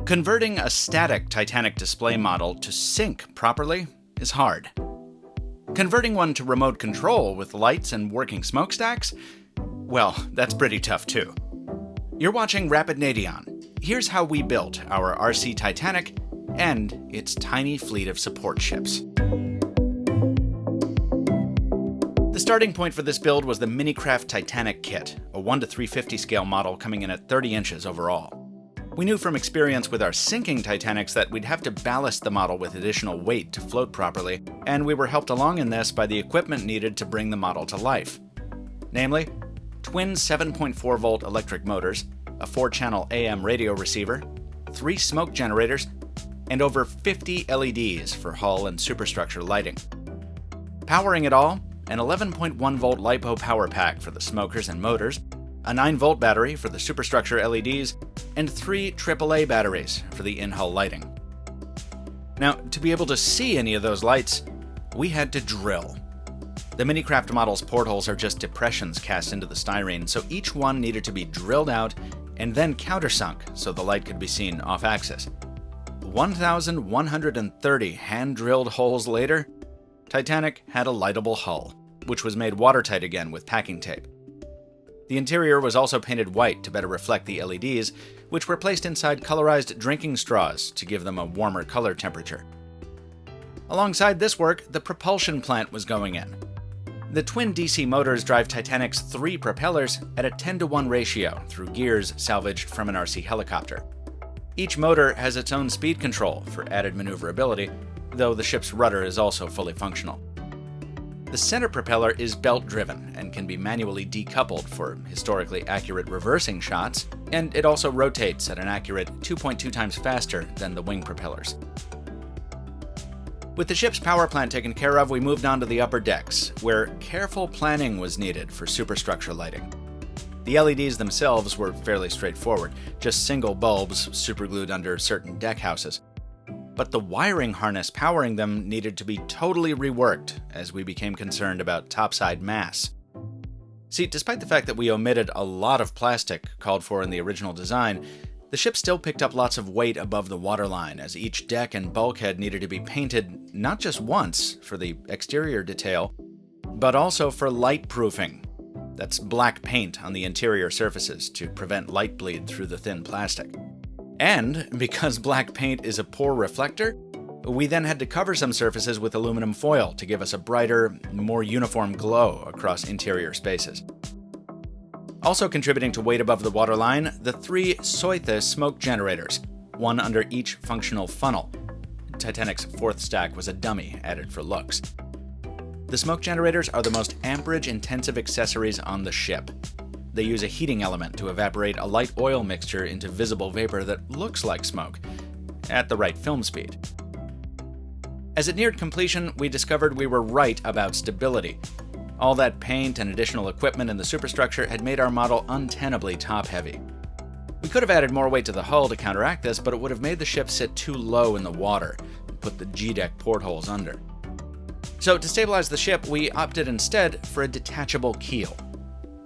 Converting a static Titanic display model to sync properly is hard. Converting one to remote control with lights and working smokestacks? Well, that's pretty tough too. You're watching Rapidnadion. Here's how we built our RC Titanic and its tiny fleet of support ships. The starting point for this build was the Minicraft Titanic kit, a 1:350 scale model coming in at 30 inches overall. We knew from experience with our sinking Titanics that we'd have to ballast the model with additional weight to float properly, and we were helped along in this by the equipment needed to bring the model to life. Namely, twin 7.4 volt electric motors, a 4-channel AM radio receiver, 3 smoke generators, and over 50 LEDs for hull and superstructure lighting. Powering it all, an 11.1 volt LiPo power pack for the smokers and motors, a 9 volt battery for the superstructure LEDs, and 3 AAA batteries for the in-hull lighting. Now, to be able to see any of those lights, we had to drill. The Minicraft model's portholes are just depressions cast into the styrene, so each one needed to be drilled out and then countersunk so the light could be seen off-axis. 1,130 hand-drilled holes later, Titanic had a lightable hull, which was made watertight again with packing tape. The interior was also painted white to better reflect the LEDs, which were placed inside colorized drinking straws to give them a warmer color temperature. Alongside this work, the propulsion plant was going in. The twin DC motors drive Titanic's 3 propellers at a 10-to-1 ratio through gears salvaged from an RC helicopter. Each motor has its own speed control for added maneuverability, though the ship's rudder is also fully functional. The center propeller is belt-driven and can be manually decoupled for historically accurate reversing shots, and it also rotates at an accurate 2.2 times faster than the wing propellers. With the ship's power plant taken care of, we moved on to the upper decks, where careful planning was needed for superstructure lighting. The LEDs themselves were fairly straightforward, just single bulbs superglued under certain deck houses. But the wiring harness powering them needed to be totally reworked as we became concerned about topside mass. See, despite the fact that we omitted a lot of plastic called for in the original design, the ship still picked up lots of weight above the waterline as each deck and bulkhead needed to be painted not just once for the exterior detail, but also for light proofing. That's black paint on the interior surfaces to prevent light bleed through the thin plastic. And because black paint is a poor reflector, we then had to cover some surfaces with aluminum foil to give us a brighter, more uniform glow across interior spaces. Also contributing to weight above the waterline, the 3 Soithe smoke generators, one under each functional funnel. Titanic's 4th stack was a dummy added for looks. The smoke generators are the most amperage-intensive accessories on the ship. They use a heating element to evaporate a light oil mixture into visible vapor that looks like smoke, at the right film speed. As it neared completion, we discovered we were right about stability. All that paint and additional equipment in the superstructure had made our model untenably top-heavy. We could have added more weight to the hull to counteract this, but it would have made the ship sit too low in the water and put the G-deck portholes under. So to stabilize the ship, we opted instead for a detachable keel.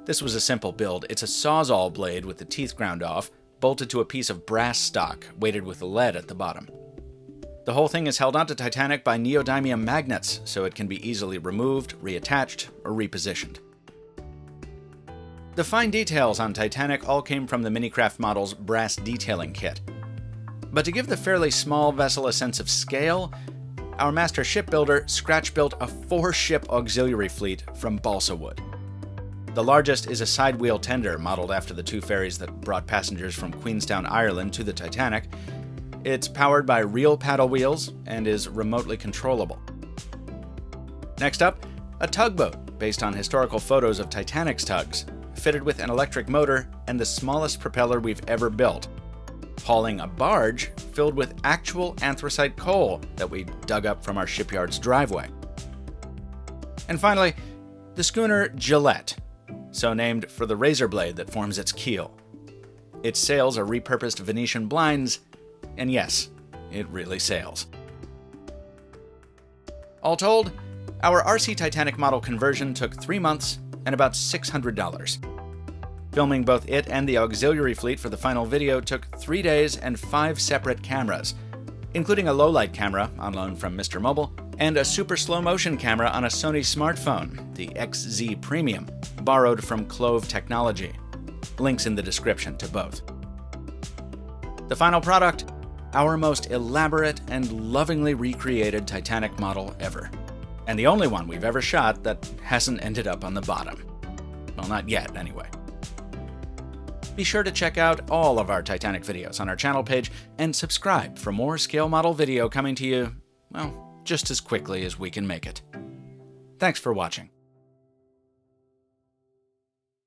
This was a simple build. It's a Sawzall blade with the teeth ground off, bolted to a piece of brass stock, weighted with lead at the bottom. The whole thing is held onto Titanic by neodymium magnets, so it can be easily removed, reattached, or repositioned. The fine details on Titanic all came from the Minicraft model's brass detailing kit. But to give the fairly small vessel a sense of scale, our master shipbuilder scratch-built a 4-ship auxiliary fleet from balsa wood. The largest is a sidewheel tender modeled after the 2 ferries that brought passengers from Queenstown, Ireland to the Titanic. It's powered by real paddle wheels and is remotely controllable. Next up, a tugboat based on historical photos of Titanic's tugs, fitted with an electric motor and the smallest propeller we've ever built, hauling a barge filled with actual anthracite coal that we dug up from our shipyard's driveway. And finally, the schooner Gillette, so named for the razor blade that forms its keel. Its sails are repurposed Venetian blinds, and yes, it really sails. All told, our RC Titanic model conversion took 3 months and about $600. Filming both it and the auxiliary fleet for the final video took 3 days and 5 separate cameras, including a low-light camera on loan from Mr. Mobile, and a super slow-motion camera on a Sony smartphone, the XZ Premium, borrowed from Clove Technology. Links in the description to both. The final product, our most elaborate and lovingly recreated Titanic model ever. And the only one we've ever shot that hasn't ended up on the bottom. Well, not yet, anyway. Be sure to check out all of our Titanic videos on our channel page and subscribe for more scale model video coming to you, well, just as quickly as we can make it. Thanks for watching.